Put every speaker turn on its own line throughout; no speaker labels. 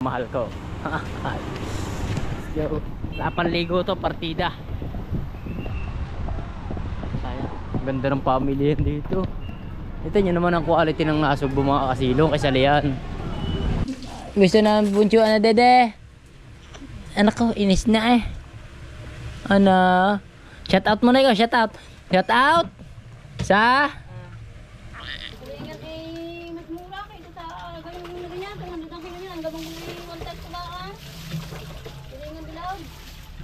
Mahal ko. Yo, panligo to, partida. Sayang, ganda ng pamilya dito. Ito nyo naman ang quality ng nasugbo mga kasilong kaysa liyan. Gusto na buncho na dede. Anak ko, inis na eh. Ano? Shout out muna ikaw, shout out. Shout out sa
Ingat eh, mas mura kayo sa ganyan na ganyan. Tumandit ang kilo niya. Ang gabang muli, 1 type ko ba ka? Ingat dilaw.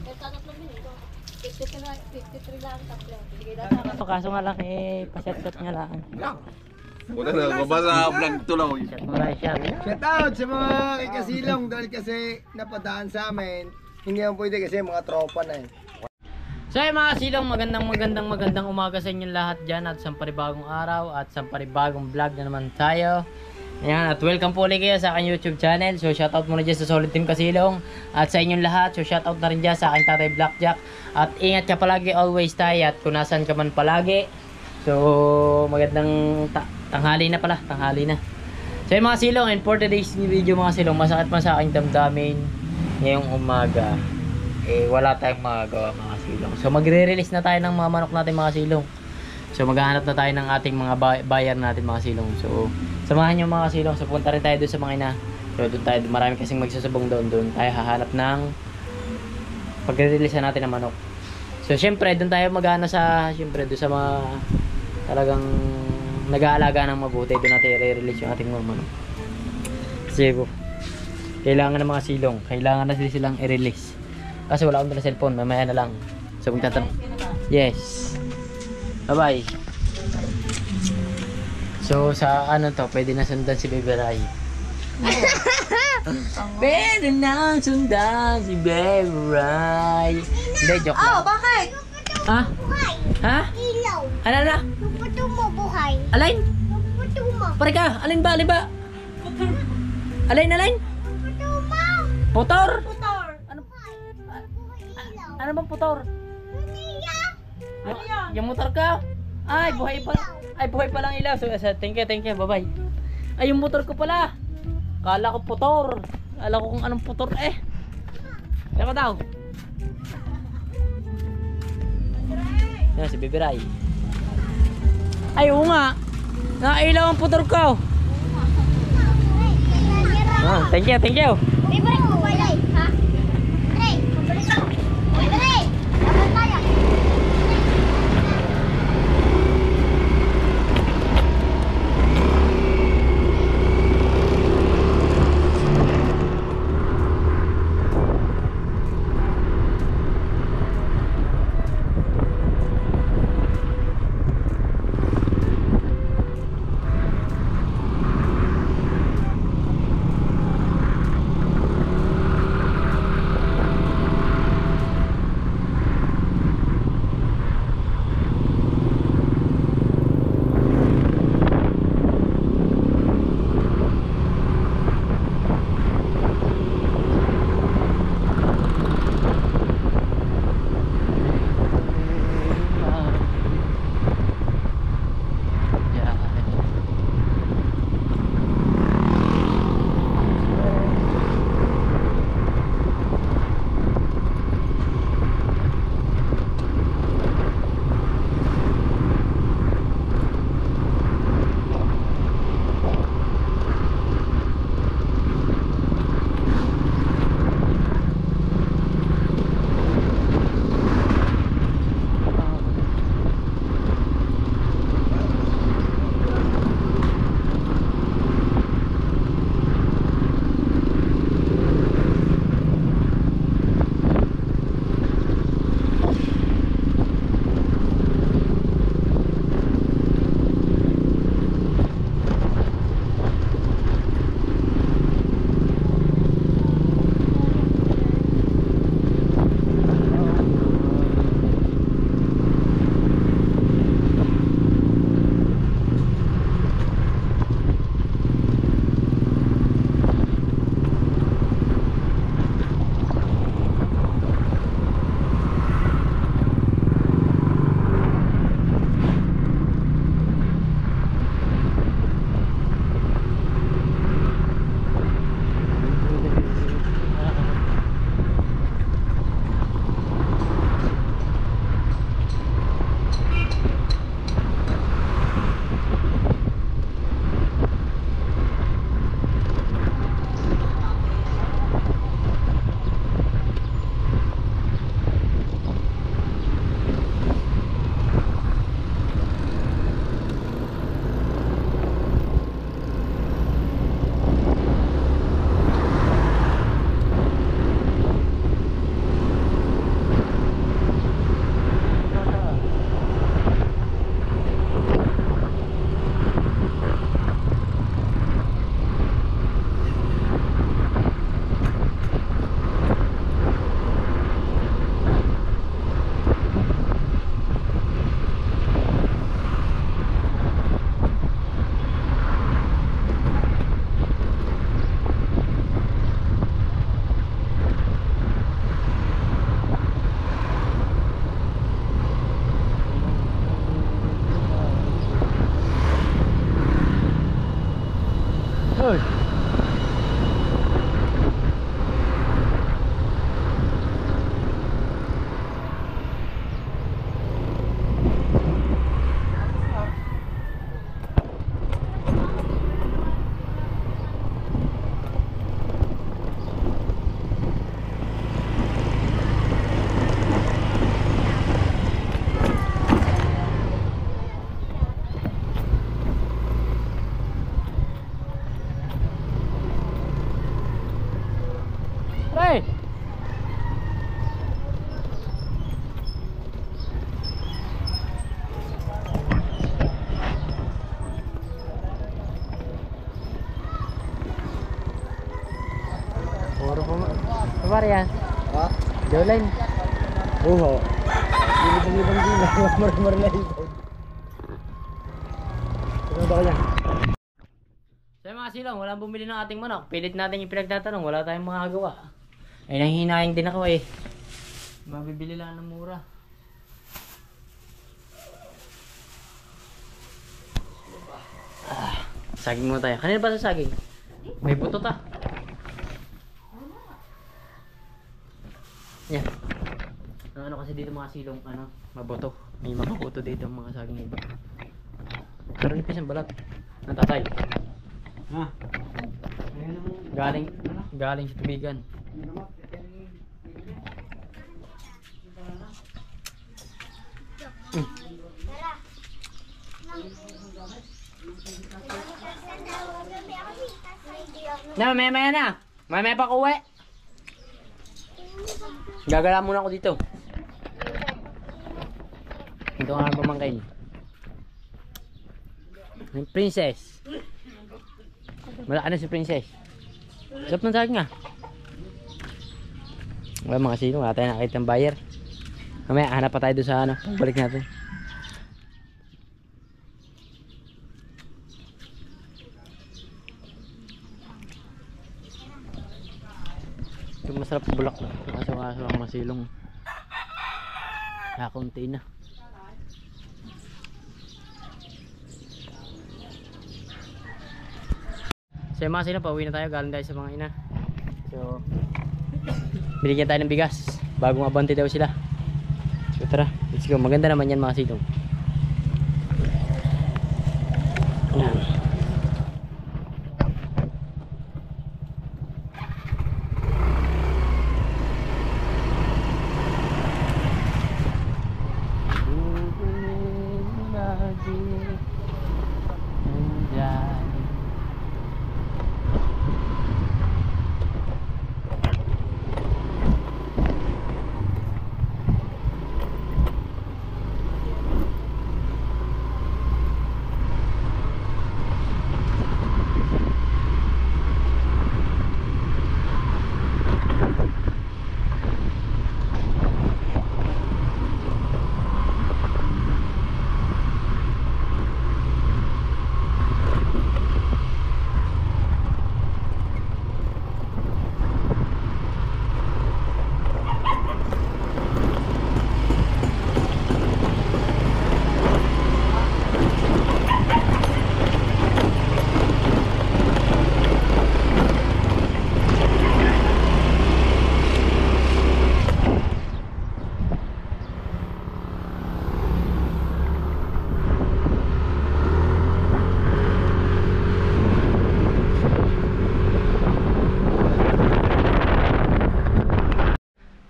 Kaya tatatlo din ito. 53 lang tatlo. Sige data.
kaso nga lang eh, pa-shout nga lang.
Una na, mabasa vlog tuloy.
Shout mo lang siya.
Shout out sa mga ikasilong dahil kasi napadaan sa amin. Hindi naman pwede kasi mga tropa na eh.
So ay mga silong, magandang umaga sa inyong lahat dyan at sa panibagong araw at sa panibagong vlog na naman tayo. Ayan, at welcome po ulit kayo sa aking YouTube channel. So shoutout muna dyan sa Solid Team Kasilong at sa inyong lahat. So shoutout na rin dyan sa aking tatay Blackjack. At ingat ka palagi, always tayo at kung nasan ka man palagi. So magandang tanghali na pala, tanghali na. So yung mga silong, and for today's video mga silong, masakit man sa aking damdamin ngayong umaga. Eh wala tayong magagawa mga silong. So magre-release na tayo ng mga manok natin mga silong. So maghahanap na tayo ng ating mga buyer natin mga silong. So samahan nyo mga silong. So punta rin tayo doon sa mga ina. So doon tayo, marami kasing magsusubong doon tayo hahanap ng pagre-release natin ng manok. So syempre doon tayo maghahanap sa, syempre doon sa mga talagang nag-aalaga ng mabuti. Doon natin i-release yung ating mga manok. Kasi kailangan ng mga silong, kailangan na silang i-release. Kasi wala akong dala cellphone, mamaya na lang. So magtatanong. Yes. Bye-bye. So sa ano to, pwede na sundan si Baby Rai. Pwede na sundan si Baby Rai. Hindi, joke lang.
Bakit?
Ha? Ha?
Ilaw.
Ano na?
Puto mo buhay.
Alin?
Puto mo.
Pare ka, alin ba? Alin ba? Alin?
Puto mo.
Putor?
Putor.
Ano bang putor? Yung motor ka? Ay, buhay pa. Ay, buhay pa lang ilaw. So, thank you. Bye-bye. Ay, yung motor ko pala. Kala ko putor. Kala ko kung anong putor eh. Ano daw? Yan, si Baby Rai. Ay, oo nga. Nakailaw ang putor ko. Ah, thank you.
Favorite mo ba yun? Ha? Ray, pabalik mo. Ray, dapat tayo.
Pre! Puro po. Pare yan.
Ha?
Jawline.
Oo. Libang-libang gila. Mar-mar na ibon. Ano ba kaya?
Sa mga silong, walang bumili ng ating manok. Pilit natin yung pinagtatanong, wala tayong makagawa. Ay, nanghihinayang din ako eh. Mabibili lang ng mura. Saging muna tayo. Kanina ba sa saging? May buto ta. Yan. Ang ano kasi dito mga silong, ano, maboto. May mabuto dito ang mga saging iba. Pero nipis ang balat. Ang tatay.
Ha?
Galing sa tubigan. Na, maya na. Maya pa ko uwi. Gagala muna ako dito. Ito nga ang pamangkin. Yung princess. Wala na si princess. Sarap ng saging nga. Wala mga sino, wala tayo nakita ng buyer. Mamaya, hanap pa tayo doon sa ano. Balik natin. Ito masarap bulak na. Kaso ang masilong. Kakunti na. So yung mga sila, pauwi na tayo, galing tayo sa mga ina. So binigyan tayo ng bigas bago mabante daw sila. So tara, let's go. Maganda naman yan mga silong.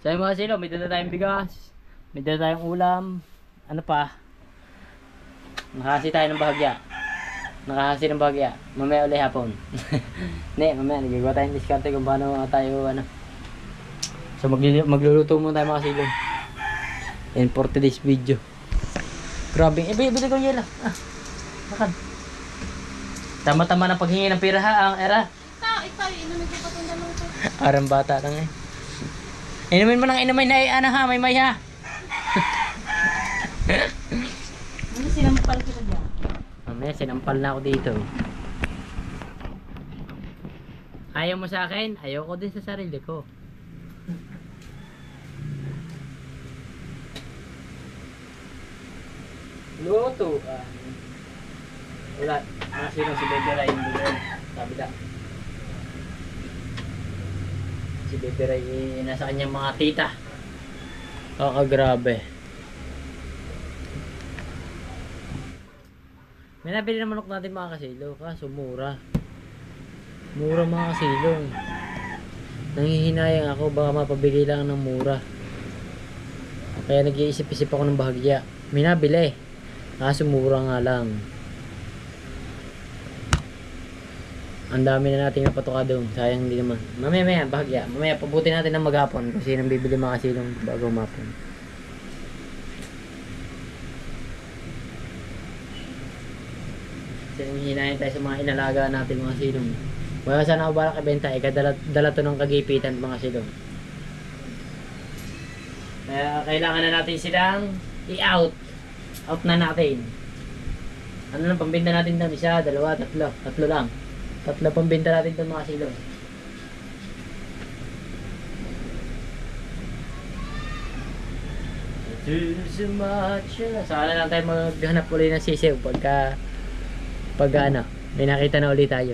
So yung mga silo, may dala tayong bigas, may dala tayong ulam, ano pa, nakahasi tayo ng bahagya, mamaya ulit hapon. Ne, mamaya nagagawa tayong diskarte kung paano tayo, ano. So magluluto muna tayo mga silo. And for today's video. Grabe, bili ko yung yelo. Makan. Tama-tama ng paghingi ng pira ha, ang era.
Ikaw, inumin ko pa itong dalawang ko.
Arang bata lang eh. Inumin mo ng inumin na ano ha, may ha.
Ano sinampal kita dyan?
Mamaya, sinampal na ako dito. Ayaw mo sa akin, ayaw ko din sa sarili ko. Luto. Wala. Sino si Bebe Ray yung doon. Sabi da. Si Bebe Ray nasa kanyang mga tita. Kakagrabe. May nabili na manok natin mga kasilo. Kaso mura. Mura mga kasilong. Nanghihinayang ako. Baka mapabigay lang ng mura. Kaya nag-iisip-isip ako ng bahagya. May nabili. Kaso mura nga lang. Ang dami na natin napatuka doon. Sayang hindi naman. Mamaya, bahagya. Mamaya, pabuti natin ng maghapon kung sinong bibili mga silong bago umapon. Kasi hinahin tayo sa mga inalaga natin mga silong. Wala sana ako balak ibenta eh. Dala to ng kagipitan mga silong. Kaya kailangan na natin silang i-out. Out na natin. Ano lang pambenta natin doon? Isa, dalawa, tatlo. Tatlo lang. Tatlo pambenta natin doon mga silong. Saka na lang tayo maghanap ulit ng sisiw pagka ano, may nakita na ulit tayo.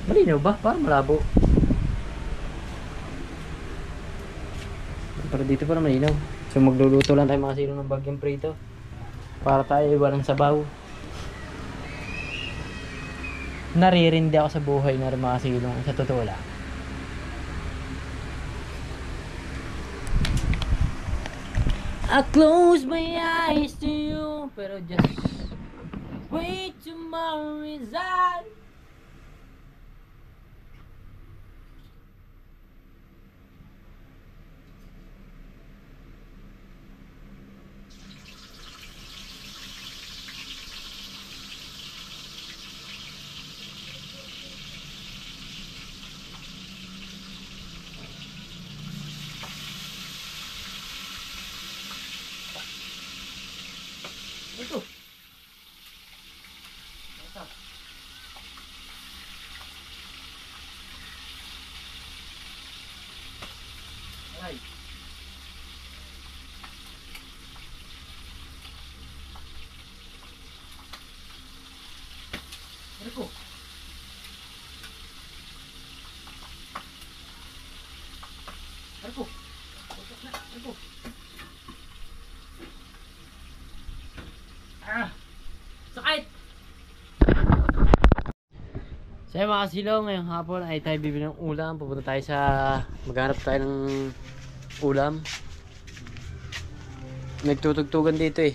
Malinaw ba? Parang malabo. Pero dito parang malinaw. So magluluto lang tayo mga silong ng bagyang prito. Para tayo walang sabaw. Naririndi ako sa buhay na mga silong sa totoo lang. I close my eyes to you, pero just wait tomorrow is out. Ito. Ito. Aray. Ito. Ito. Ito. Sakit! So yun mga silong, ngayong hapon ay tayo bibili ng ulam. Pupunta tayo sa maghanap tayo ng ulam. Nagtutugtugan dito eh.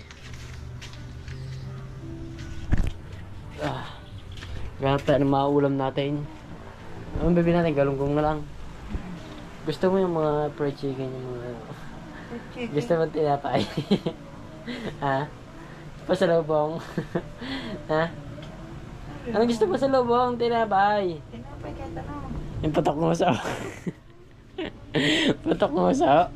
Maghanap tayo ng mga ulam natin. Anong bibili natin? Galunggong na lang. Gusto mo yung mga fried chicken? Yung mga... Gusto mo tinapay? Ha? Pasalubong. Ha? Anong gusto mo sa lubong? Tinapay.
Tinapay ka tanong.
Yung patok mo sa... patok mo sa...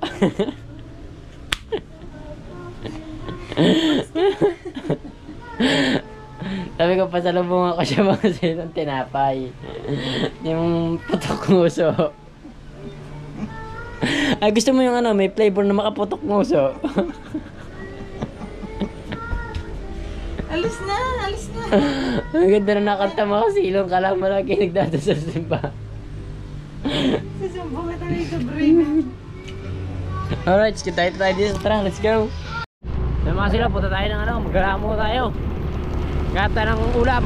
Sabi ko pasalubong ako siya mga silang tinapay. Yung patok nguso. Ay gusto mo yung ano, may flavor na makaputok nguso.
Alis na, alis na.
Ang ganda na nakanta mga silong. Kala mo lagi nagdadasal sa simba.
Susumbong ka tayo sa brain.
Alright, tayo dito. Tara, let's go. So mga sila, punta tayo ng ano, maglalamo tayo. Gata ng ulam.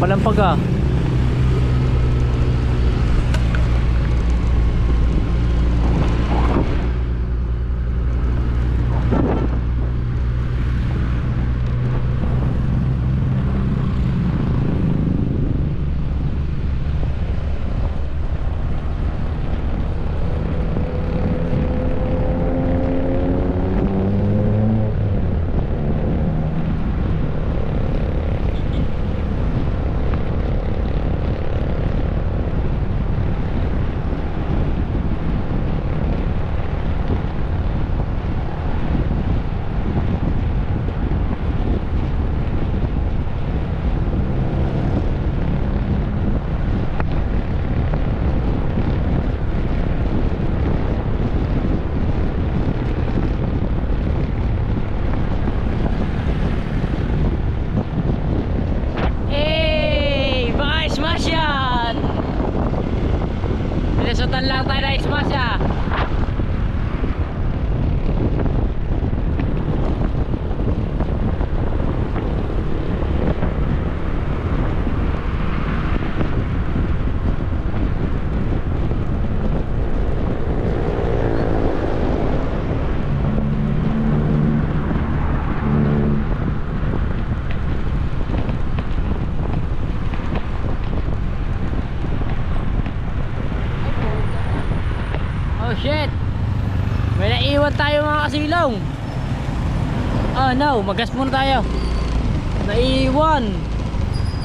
Palampag ah. Nawalan lang tayo na smash ah. Oh shit! May naiwan tayo mga kasilong. Oh no, magas muna tayo. Naiwan.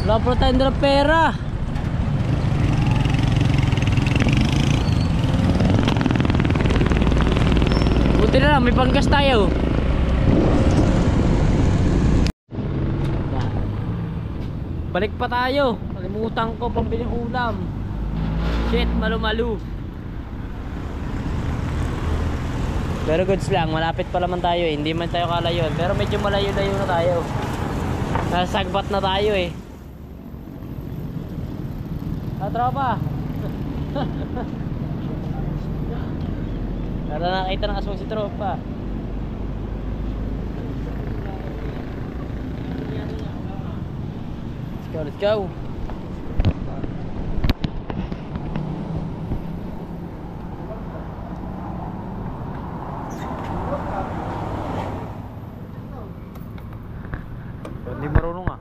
Wala pa tayong dalang pera. Buti na lang, may panggas tayo. Balik pa tayo. Kalimutan ko pambiling ulam. Shit, malu-malu. Pero goods lang, malapit pa naman tayo eh. Hindi man tayo kalayon, pero medyo malayo-layo na tayo. Nasa Sagbat na tayo eh. Ah, tropa. Para nakita ng aswang si tropa. Let's go, let's go. Hindi marunong ah.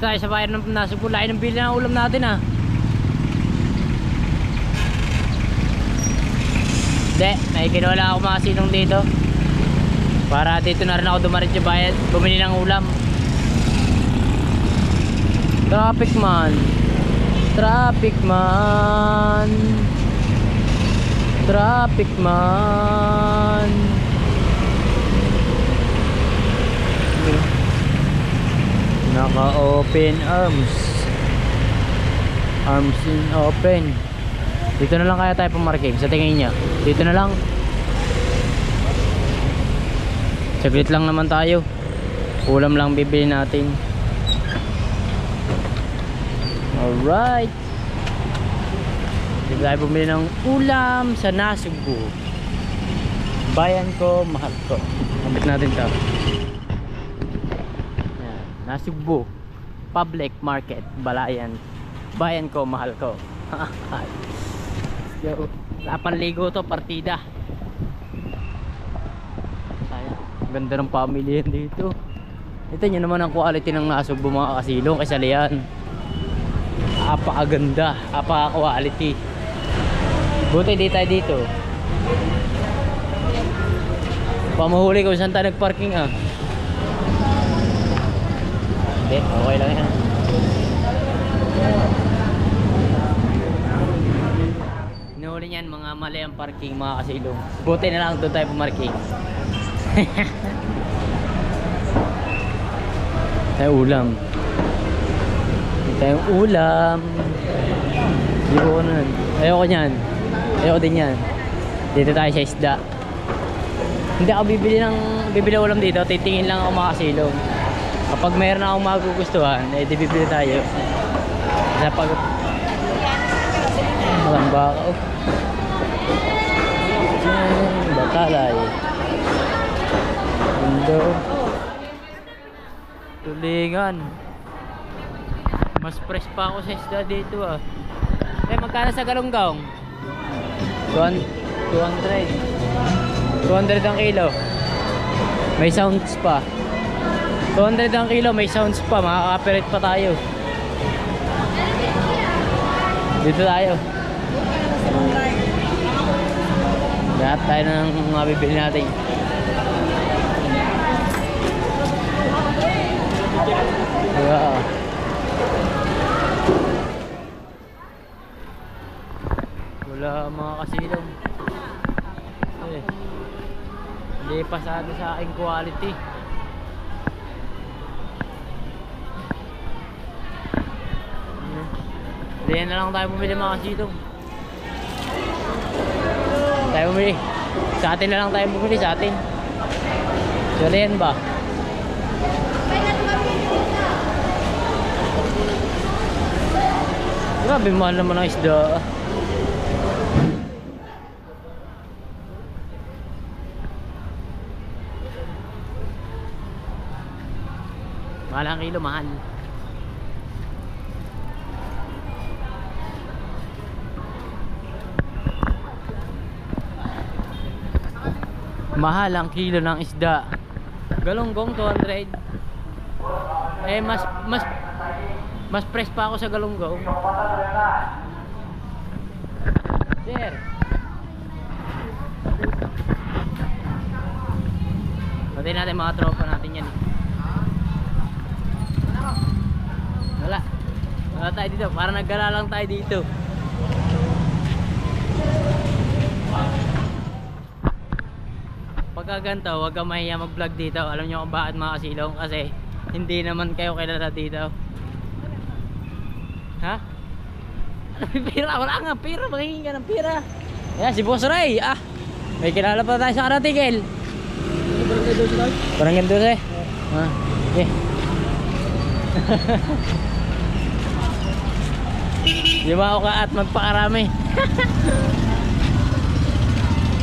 tayo sa bayan ng Nasugbu. Lain ng bili ng ulam natin ah. Hindi, may kinuha lang ako mga sinong dito. Para dito na rin ako dumarit yung bayan. Bumili ng ulam. Traffic man. Traffic man. Traffic man. Naka-open arms. Arms in open. Dito na lang kaya tayo pumarking sa tingin niya. Dito na lang. Saglit lang naman tayo. Ulam lang bibili natin. Alright. Dito tayo bumili ng ulam sa Nasugbu. Bayan ko, mahal ko. Kapit natin ito. Nasugbu Public Market, Balayan. Bayan ko, mahal ko. Yo, 8 ligo to, partida. Sayang, ganda ng pamilya dito. Ito nyo naman ang quality ng Nasugbu mga kasilong kaysa liyan. Apakaganda, apaka-quality. Buti di tayo dito. Pamahuli kung saan tayo nagparking ah. Hindi, okay lang yan. Inuhuli niyan mga mali ang parking mga kasilong. Buti na lang doon tayo pumarking. Tayo ulam. Tayong ulam. Ayoko nun. Ayoko nyan. Ayoko din yan. Dito tayo sa isda. Hindi ako bibili ulam dito. Titingin lang ako mga kasilong. Kapag mayroon akong magugustuhan, eh di bibili tayo. Sa pag... Walang baka. Batalay. Mundo. Tulingan. Mas fresh pa ako sa isda dito ah. Eh magkano sa galunggong? 200 ang kilo. May sounds pa. 200 ang kilo, may sounds pa. Makaka-copyright pa tayo. Dito tayo. Lahat tayo ng mga bibili natin. Yeah. Wala mga kasilong. Hindi pasado sa aking quality. Diyan na lang tayo bumili mga kasilong. Tayo bumili. Sa atin na lang tayo bumili, sa atin. So diyan ba? Grabe mahal naman ang isda. Mahal ang kilo, mahal. Mahal ang kilo ng isda. Galunggong 200. Eh mas fresh pa ako sa galunggong. Sir. Patayin natin mga tropa natin yan. Wala tayo dito, parang naggala lang tayo dito. Pagka ganito, huwag kang mahiya mag vlog dito. Alam nyo kung bakit mga kasilong? Kasi hindi naman kayo kilala dito. Ha? Pira, wala nga pira, mangingin ka ng pira. Ayan, si Boss Ray. Ah, may kilala pa tayo sa Karatigil. Parang ganito eh. Ah, okay. Di ba ako ka at magpakarami.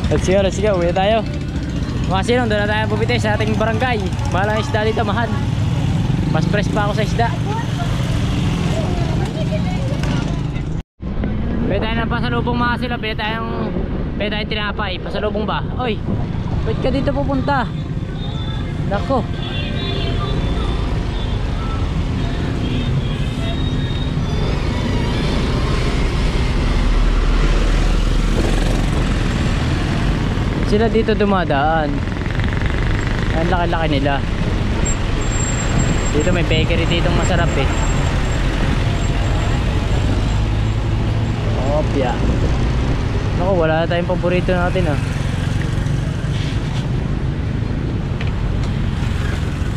Let's go, uwi tayo. Mga sinong, doon na tayo bumiti sa ating barangay. Mahal ang isda dito, mahal. Mas fresh pa ako sa isda. Pwede tayo ng pasalubong mga sila. Pwede tayong tinapay. Pasalubong ba? Oy, pwede ka dito pupunta. Nako. Sila dito dumadaan. Ang laki-laki nila. Dito may bakery ditong masarap eh. Opya. Naku, wala na tayong paborito natin ah.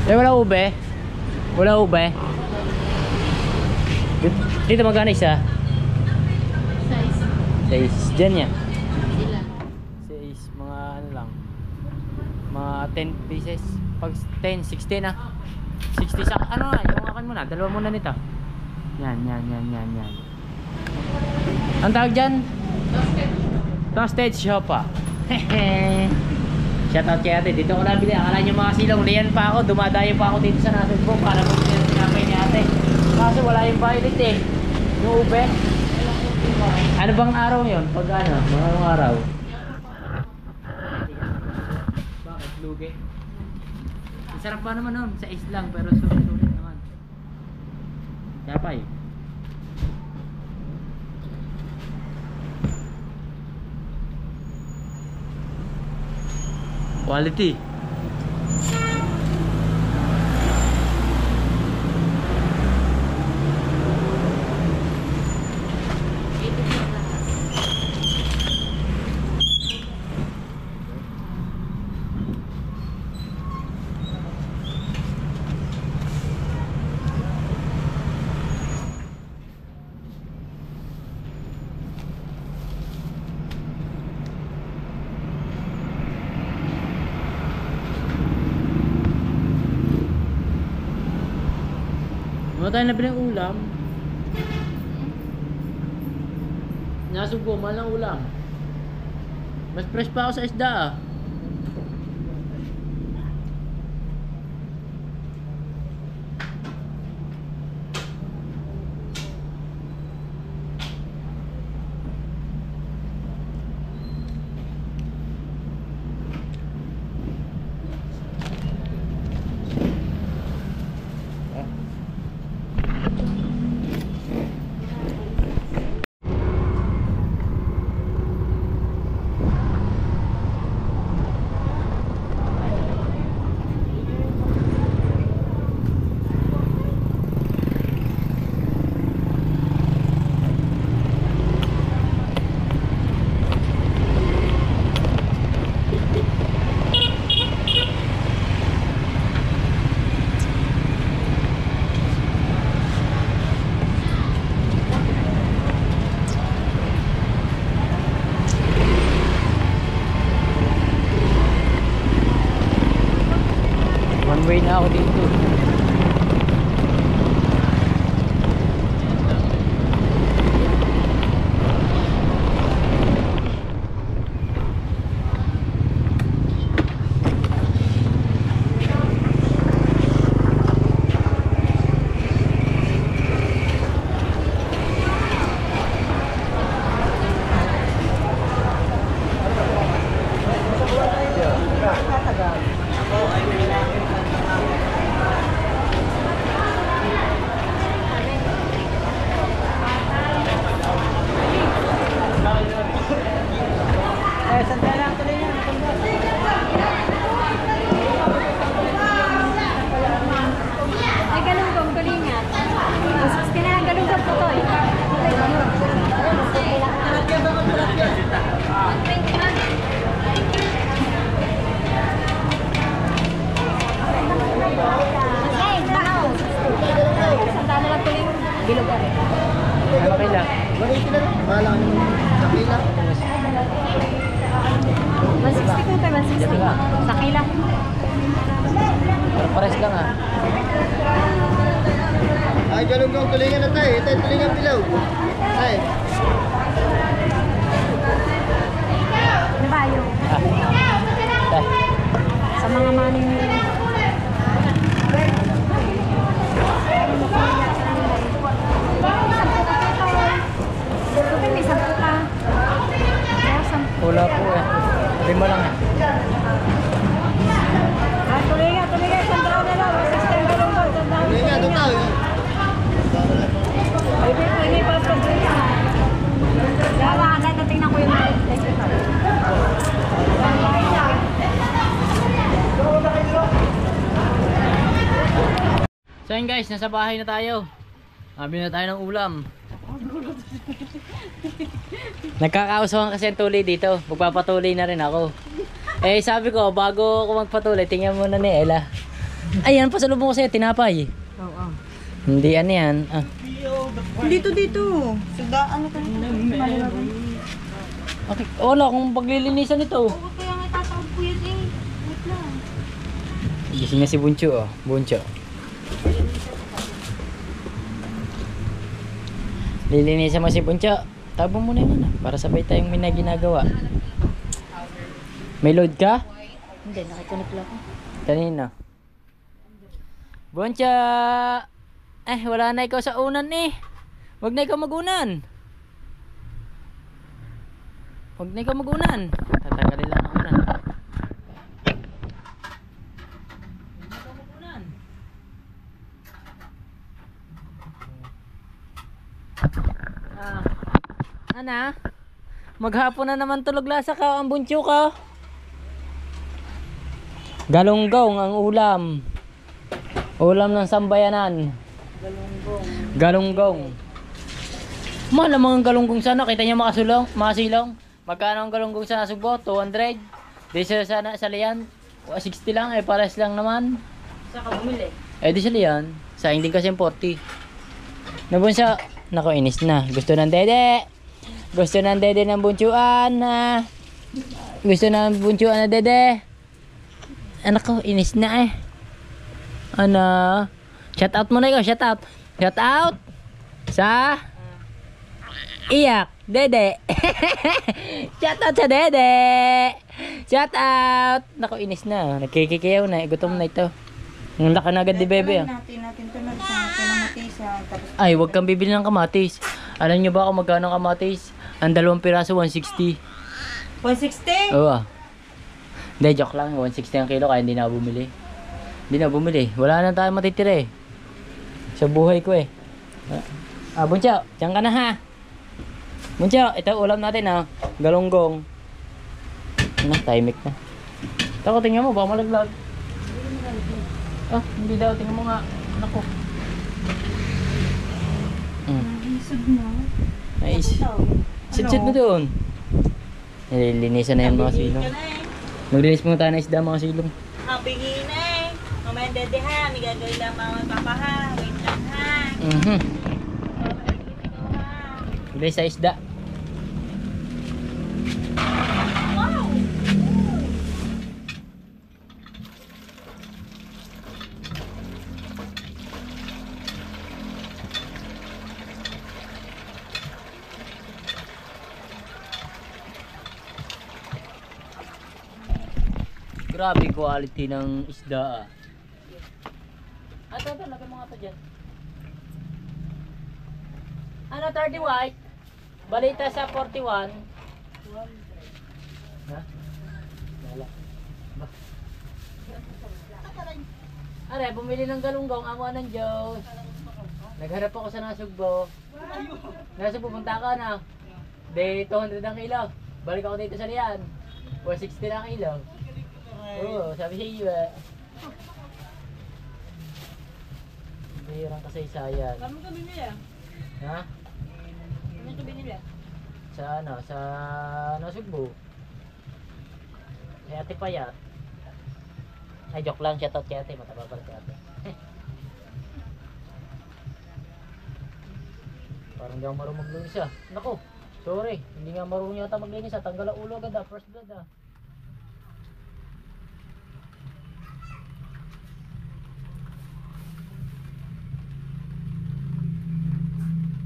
Eh, wala ube? Wala ube? Dito magkano isa?
Size.
6. Diyan yan.
Sila.
6. Mga ano lang. Mga 10 pieces. Pag 10, 16 ah. 60 sa ano nga, yung akin muna. Dalawa muna nito. Yan. Ang tawag dyan? Toasted Siopa. Hehe. Shoutout kay ate. Dito ko nabili. Akala nyo mga silong. Liyan pa ako. Dumadayo pa ako dito sa natin po. Para po sinapay ni ate. Kaso wala yung violet eh. Yung ube. Ano bang araw yun? Pag ano? Mga araw? Bakit? Lugi? Sarap pa naman nun. Sa is lang. Pero sulit naman. Yapay. Quality. Ano tayo nabili ng ulam? Nasubo, mahal ng ulam. Mas fresh pa ako sa isda ah. One way na ako dito.
Ay, galunggong, galingan. Mas kailangan galunggong po to eh. Sandaan na lang tuloy yung bilog ka rin.
Ano kaya?
Bahala ka naman. Sa kila.
160 po tayo, 160. Sa kila.
Pero pares lang ah.
Ay, ganun kong tulingan na tayo. Ito yung tulingan pilaw. Ay.
Ano ba yung
Ah.
sa mga maning
Wala po eh. 5 lang eh.
tulingan, sandaan na lang. 160 ang galunggong, sandaan.
Tulingan, ito tayo.
Hindi pa sa tulingan. Dawa, natin tingnan ko yung
So yun guys, nasa bahay na tayo. Bili na tayo ng ulam. Nagkakausawan kasi ang tuloy dito. Magpapatuloy na rin ako. Eh sabi ko, bago ako magpatuloy, tingnan muna ni Ella. Ayan, pasalubong ko sa'yo, tinapay.
Oo.
Hindi ano yan. Ah.
Dito. Suda, ano ka?
Okay. Wala akong paglilinisan ito.
Oo, kaya nga tatawag ko yan eh. Wait lang.
Gising na si Buncho, oh. Buncho. Lilinisan mo si Buncho. Tabo mo na yun, para sabay tayong may ginagawa. May load ka?
Hindi, nakikonect lang ako.
Kanina. Buncho! Wala na ikaw sa unan eh. Huwag na ikaw magunan. Huwag na ikaw magunan. Tatanggalin lang ang unan. Ana? Maghapon na naman tulog lasa ka ang buncho ka. Galunggong ang ulam. Ulam ng sambayanan. Galunggong. Mahal ang mga galunggong sana. Kita niyo makasilong. Magkano ang galunggong sa Nasugbo? 200. Di sa Lian 60 lang. Pares lang naman.
Saan ka bumili?
Di sa Lian. Sayang din kasi yung 40. Nabunsa. Nako, inis na. Gusto ng dede. Gusto ng dede ng bunchuan. Gusto ng bunchuan na dede. Anak ko, inis na eh. Ano? Shout out muna ikaw, shout out. Shout out sa Iyak, dede. Shout out sa dede. Shout out. Nako, inis na. Nagkikikiyaw na. Gutom na ito. Ang laki na agad di bebe.
Natin ito na sa kalamatisa.
Ay, wag kang bibili ng kamatis. Alam nyo ba kung magkano ang kamatis? Ang 2 piraso, 160.
160?
Oo. Hindi, joke lang. 160 ang kilo kaya hindi na ako bumili. Hindi na bumili. Wala na tayo matitira eh. Sa buhay ko eh. Buncho, diyan ka na ha. Buncho, ito ulam natin ha. Galunggong. Timing na. Tako, tingnan mo, baka malaglag. Hindi daw. Tingnan mo nga. Nako.
Isod na.
Nice. Sit-sit mo doon. Nililinisan na yan mga silong. Maglinis muna tayo ng isda mga silong.
Bigin na eh. Mamaya dede ha. May gagawin lang mga papa ha. Wait lang ha.
Maglinis sa isda. Grabe quality ng isda. Ito, lagay mo nga ito dyan. Ano, 30 white? Balita sa 41. Ha? Wala. Ba? Are, bumili ng galunggong, amo ng Diyos. Nagharap ako sa Nasugbo. Nasugbo, punta ka na. Day 200 ang kilo. Balik ako dito sa Lian. 160 na kilo. Oo, sabi sa iyo eh. Bihirang kasaysayan.
Saan mo ito binili ah?
Ha?
Saan mo ito binili?
Sa ano? Sa Nasugbo. Kay Ate Payat. Ay, joke lang. Shoutout kay Ate. Mataba pala kay Ate. Parang di ako marunong maglinis ah. Naku, sorry. Hindi nga marunong yata maglinis ah. Tanggal ang ulo agad ah. First blood ah.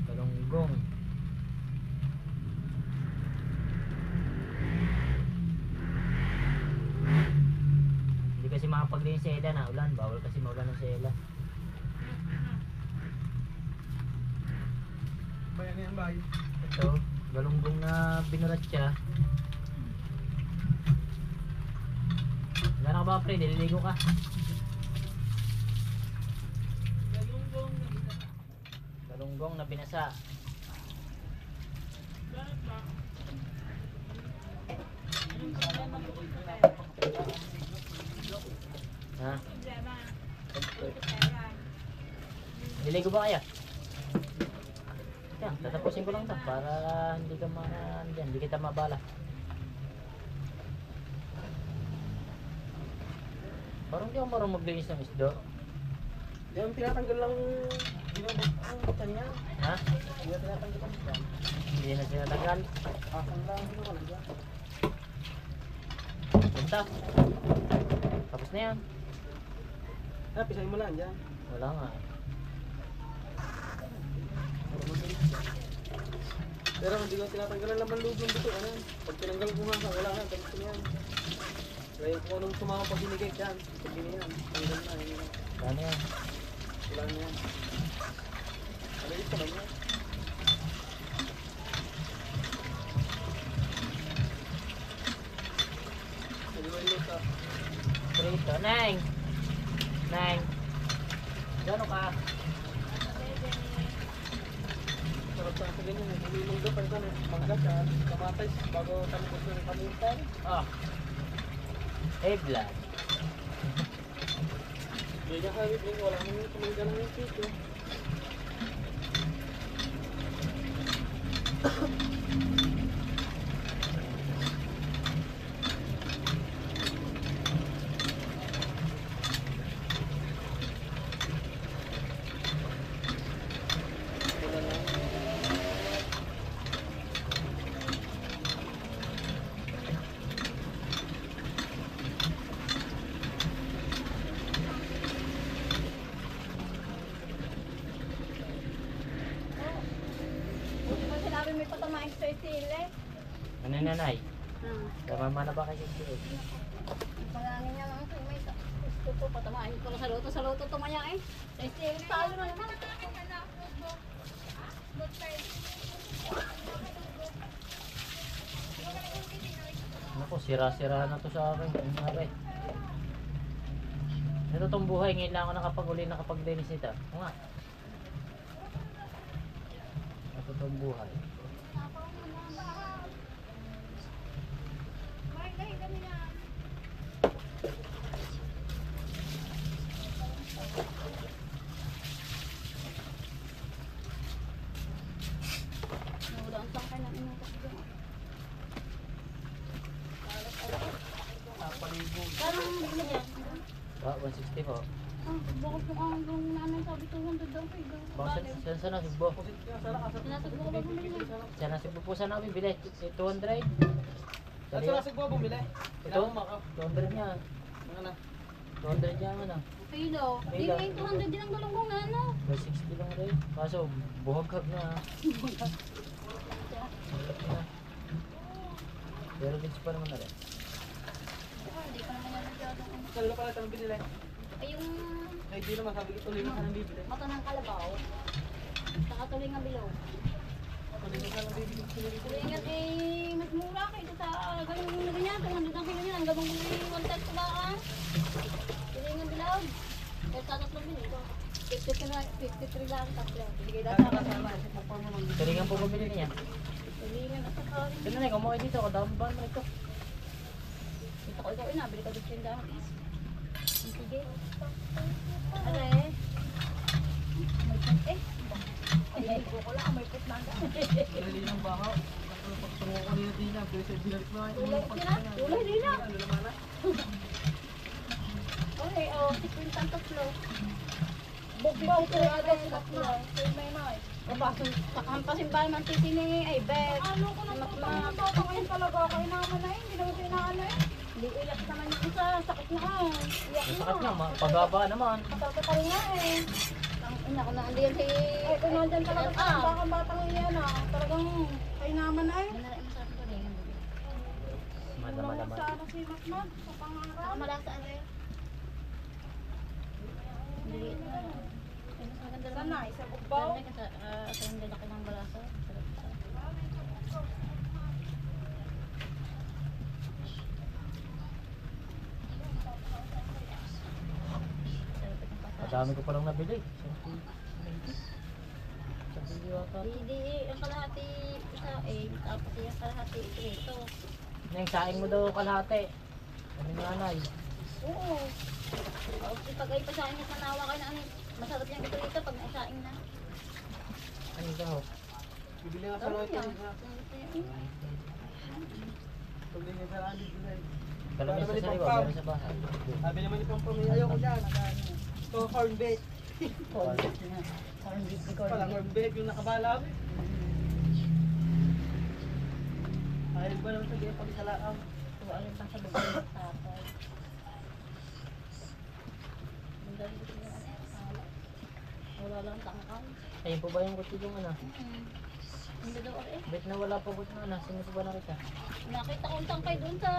Galunggong. Hindi kasi makapaglinis si Eda na ulan. Bawal kasi maulan ng si Eda.
Bayan yan, bay.
Ito, galunggong na binurat siya. Gano'n ka ba, pre? Nililigo ka? Galunggong na binasa. Ha? Liligo ba kaya? Yan, tatapusin ko lang to para hindi ka hindi kita mabala. Parang di ako marunong maglinis ng isda.
Yung tinatanggal lang ang kanya.
Ha?
Hindi na tinatanggal ang kanya.
Hindi na sinatanggal.
Asan lang, hindi ko lang dyan.
Punta. Tapos na yan.
Pisahin mo lang dyan.
Wala nga.
Pero hindi ko tinatanggal ang laman loob ng buto. Ano? Pag tinanggal ko nga, wala na. Tapos ko yan. Kaya kung anong sumama pag binigay dyan. Pag binigay tanggal na. Yun.
Wala na yan.
Wala na yan. Alayos ka lang yan. Naliwalot ka.
Prito. Neng! Neng! Gano'n ka?
Sarap sa akin ganyan. Nililong doon pa ito. Mangga siya. Kamatis. Bago talipos ng kamintay.
Oh. Hey, blood.
Hindi niya kaya din. Wala nang tumangga lang yung sityo. Wala lang.
Buti ba sinabi may patamain sa itile?
Ano yung nanay? Tama na ba kayo dito?
Pangangin niya lang kung may gusto to patamain ko lang sa loto tumaya eh. Sa itile talo na naman.
Naku, sira-sira na to sa akin. Ano nga ba eh? Ito tong buhay, ngayon lang ako nakapag-linis nito. Oo nga. Ito tong buhay.
Wala ang sangkay ng inutak doon. Parang hindi na dyan.
Ah, 160 po.
Bakit kung ang nanay sabi ko 100 daw kayo.
Bakit saan na Sugbo?
Sinasagbo ko ba bumili?
Saan na Sugbo po saan ako bibili? 200?
At sa lasig mo bumili.
Ito? 200 niya.
Mga na.
200 niya ano?
Kilo. Hindi
Kilo.
may 200 din ang galunggong na ano.
160 lang rin. Kaso, buhagkag na. Buhagkag na. Pero dito pa naman na rin.
Hindi ko naman yan masyado.
Saan pala ito binili?
Ay yung
Ay di naman sabi ko tuloy na nang bibili.
mata ng kalabaw. Saka tuloy nga bilaw.
Tuloy na nang bibili.
Tuloy nga eh mas mura kayo sa galunggong na ganyan. 200 ang kilo niyan. Ang gabang bumili 1 ko ba ah? Tuloy nga bilaw. Eh tatatlo din ito. 53 lang tatlo. Bigay dati sa kasama.
Tulingan po bumili niya.
Tuloy nga nasa karin.
Sino na, kumuha dito. Kadamban mo ito.
Ito ko ikaw inabili ka dito yung dahon. Sige. Ano eh? May pet eh. Ay, ko lang. May pet na.
Dali ng bahaw. Pagtungo ko nila din na. Pero sa binalik mo.
Tulay din na.
Ano naman na?
Okay, oh, 50 ang tatlo. Bukbong ko agad sa tatlo. May may. Kampasin ba naman titi ni ay bet. Ano ko na bata ngayon talaga. Kaya naman na eh. Hindi naman pinaano eh. Hindi iyak naman yung isa. Sakit na ah. Iyak na.
Sakit nga, pagaba naman.
Matatapal nga eh. Ang ina ko na andiyan si... Ay, kung nandyan talaga sa batang iyan ah. Talagang kay naman ay.
Madama-dama.
Sana si Matmat sa pangarap. Saka malasa ano yun? Hindi. Mas maganda naman. Sana, isa bukbaw. Sa hindi laki ng balasa.
Madami ko palang nabili. Sabi yata.
Hindi, ang kalahati isa eh. Tapos yung kalahati ito.
Neng saing mo daw kalahati. Ano yung nanay?
Oo. Tapos ipagay pa sa akin at nanawa kayo na ano. Masarap yung ito dito pag naisaing na.
Ano daw?
Bibili nga sa
Sarap
lahat
yan.
yun. Pagli niya sa lahat dito eh.
Kalamis sa sariwa, meron sa bahay.
Sabi naman ni Pampang, ayoko dyan. Ito, corn beef.
Corn beef na. Corn beef.
Palang corn beef yung nakabalab. Ayaw ba naman sabihin pag sa laang?
Ito, alin pa sa lugar ng tatay. Ang dali ko yung ano, wala lang tangkang.
Ayun po ba yung kutsilong ano?
Hindi daw eh.
Bet na wala pa kutsilong ano? Sino po ba nakita?
Nakita ko ang tangkay doon sa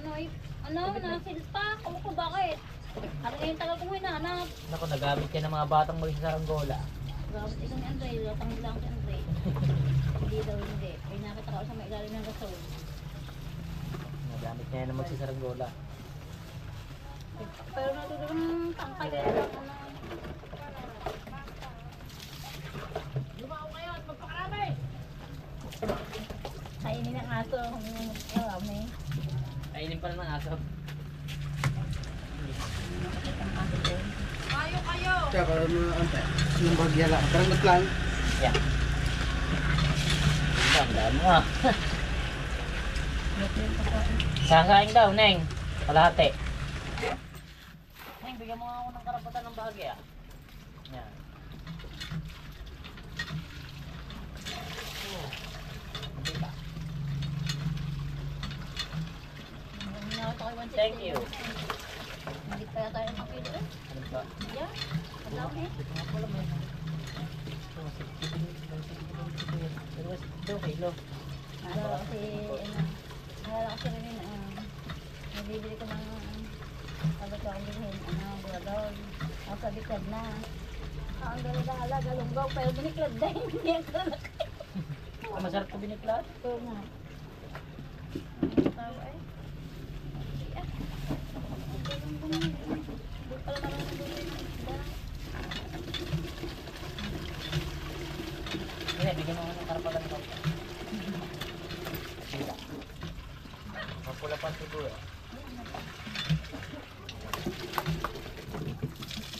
na silpa. Kung ko bakit? Ano yung tagal ko mo hinahanap?
Naku, nagamit ka ng mga batang magsasaranggola.
Grabe ito ni Andre, latang lang si Andre. Hindi daw hindi. Ay nakita ko sa may ilalim ng gasol.
Nagamit niya ng magsasaranggola.
Pero natutunan ng tangkay kaya lang ano. Kainin ng aso. Marami.
Kainin pa ng aso.
Kaya para mga ante, yung bagya lang. Karangot lang.
Yeah. Ang dami mo ah. Sasaing daw, Neng. Kalahati. Neng, bigyan mo ako ng karapatan ng bahagi ah. Yan. Thank you.
Hindi kaya tayo ng kilo eh.
Ano ba?
Yeah. Ang dami eh.
Ito nga pala may. Ito, 2 kilo.
Naalala ko si Renin, nabibili ko ng sabi ko ang bilhin, buladog. Ako sabi ko na, ang dala-dala, galunggaw, pero biniklad na hindi ako nalaki.
Masarap ko biniklat.
Ito nga. Ang tao eh. Hindi pala marunong bumili ng isda.
Hindi, bigyan mo ako ng karapatan ko. Sila. Mapula pa siguro.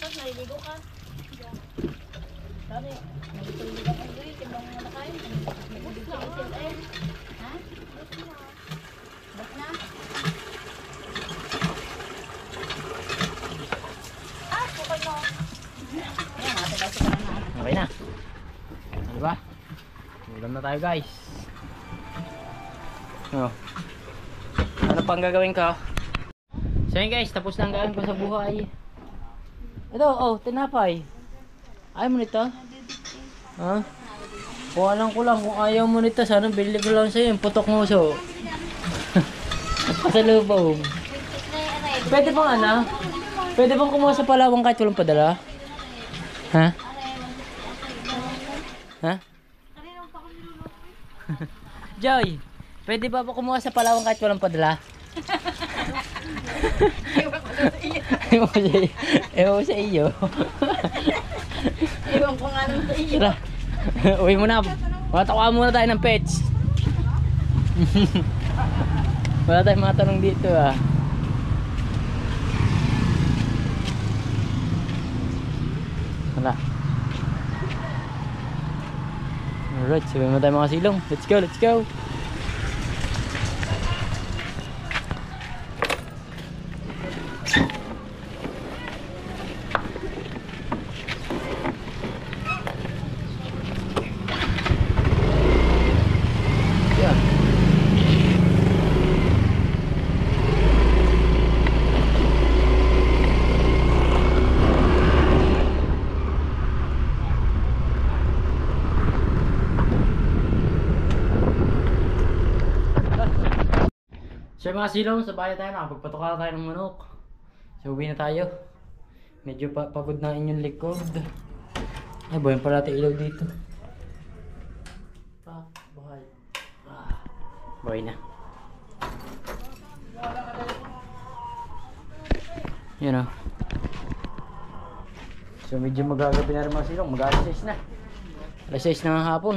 Tapos naliligo ka. Sabi, nagtulog ako doon, timbang mo na kayo. Nagtulog ka eh. Ha? Bak na? Ah, bukay mo. Ayan, matagal sa na.
Okay na. Ano ba? Ulam na tayo guys. Oh. Ano pang gagawin ka? So yun guys, tapos na ang gagawin ko sa buhay. Ito, oh, tinapay. Ayaw mo nito? Ha? Kung alam ko lang, kung ayaw mo nito, sana bilhin ko lang sa'yo yung putok mo so. Pasalubong. Pwede bang ano? Pwede bang kumuha sa Palawang kahit walang padala? Ha? Ha? Joy, pwede ba kumuha sa Palawang kahit walang padala? Ewan ko sa iyo. Ewan ko sa iyo.
Iwan ko nga naman sa iyo.
Tara. Uwi mo na. Matakuha muna tayo ng pets. Wala tayong mga tanong dito ah. Wala. Alright, sabihin mo tayo mga silong. Let's go, let's go. Yeah. So mga silong, sa bahay tayo, nakapagpatuka tayo ng manok. So uwi na tayo. Medyo pagod na inyong likod. Ay, buhay pala natin ilaw dito. Buhay. Buhay na. Yun o. So medyo magagabi na rin mga silong. Mag-alas 6 na. Alas 6 na ng hapon.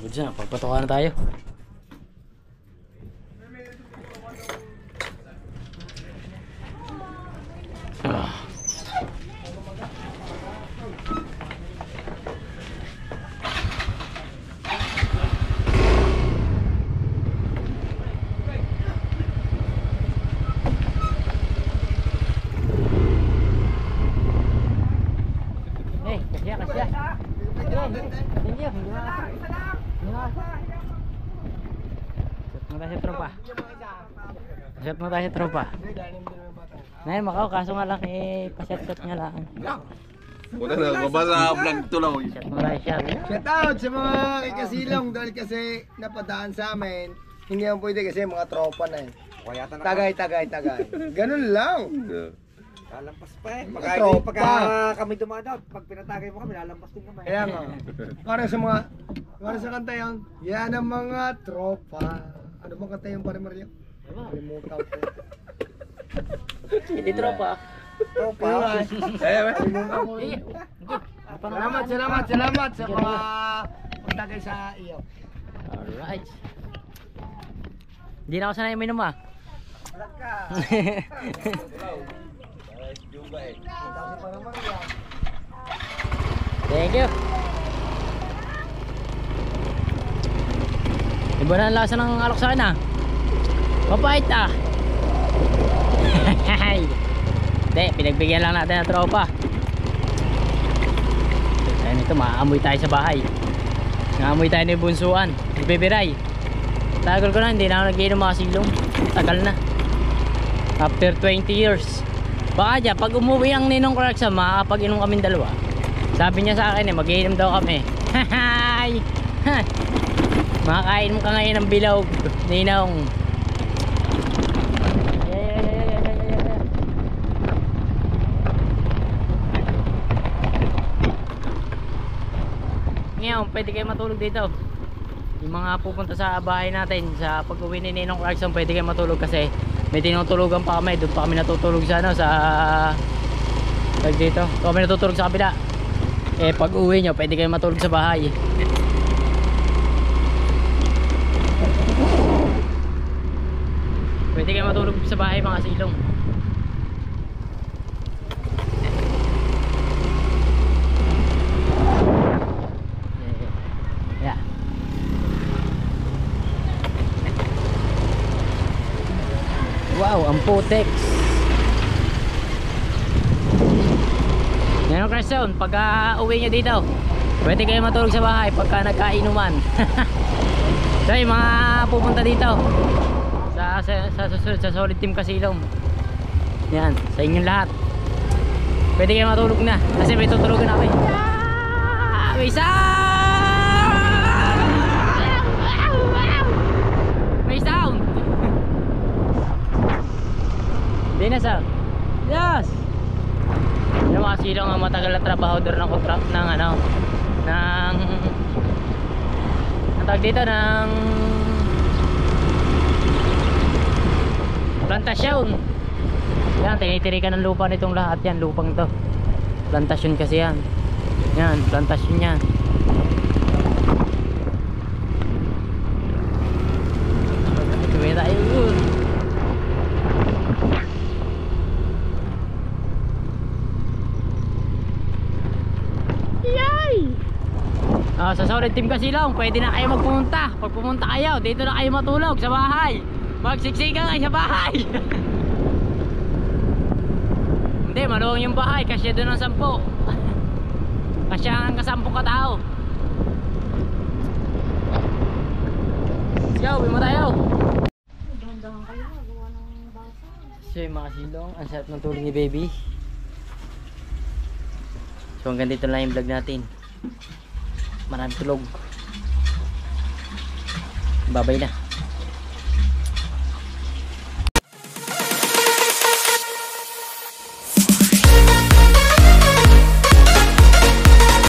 Good na, pagpatuka na tayo. Shot mo tayo sa tropa. Shot mo tayo sa tropa. Ngayon makaw, kaso nga lang eh, pa-shot nga lang.
Una na, mabasa vlog tulaw.
Shot mo tayo shot.
Shout out sa mga ikasilong dahil kasi napadaan sa amin. Hindi naman pwede kasi mga tropa na eh. Tagay. Ganun lang.
Lalampas pa eh.
Mga tropa.
Pagka kami dumadaan, pag pinatagay mo kami, lalampas din kami.
Kaya nga. Para sa kanta yun, yan ang mga tropa. Ano bang kanta yung pare Mario? Kalimutan ko.
Hindi tropa.
Tropa. Kalimutan ko. Salamat sa mga pagtagay sa iyo.
Alright. Hindi na ako sanay uminom ah. Thank you. Iba na ang lasa ng alok sa akin ah. Mapait ah. Hindi, pinagbigyan lang natin ng tropa. Ayun ito, maamoy tayo sa bahay. Naamoy tayo ni Bunsuan, ni Beberay. Tagal ko na, hindi na ako nag-iinom mga silong. Tagal na. After 20 years. Baka dyan, pag umuwi ang Ninong Clarkson, makakapag-inom kaming dalawa. Sabi niya sa akin mag-iinom daw kami. Hahay! Makakain mo ka ngayon ng bilog, Ninong. Ngayon, pwede kayo matulog dito. Yung mga pupunta sa bahay natin, sa pag-uwi ni Ninong Clarkson, pwede kayo matulog kasi may tinutulugan pa kami. Doon pa kami natutulog sa ano, sa dito. Kami natutulog sa kabila. Eh pag uwi nyo, pwede kayo matulog sa bahay. Pwede kayo matulog sa bahay mga silong. Yeah. Wow, ang putex. Yan ang Clarkson, pag uwi nyo dito, pwede kayo matulog sa bahay pagka nagkainuman. So yung mga pupunta dito sa susunod sa Solid Team Kasilong, yan, sa inyong lahat, pwede kayo matulog na kasi may tutulogan namin. May sound! May sound! Hindi na sound. Yes! Yung mga silong ang matagal na trabahador ng contract ng ano, ng tawag dito, ng plantasyon. Yan, tinitirikan ng lupa nitong lahat yan, lupang to. Plantasyon kasi yan. Yan, plantasyon yan. Tumira tayo. Sa Solid Team Kasilong, pwede na kayo magpumunta. Pag pumunta kayo, dito na kayo matulog sa bahay. Magsiksikan kayo sa bahay. Hindi, maluwang yung bahay. Kasya doon ang 10. Kasya ang ka-10 katao. Let's go, bimo tayo.
Dahan-dahan kayo, gawa ng basa.
So yung mga silong, ang sarap ng tulog ni baby. So hanggang dito lang yung vlog natin. Maraming tulog. Babay na.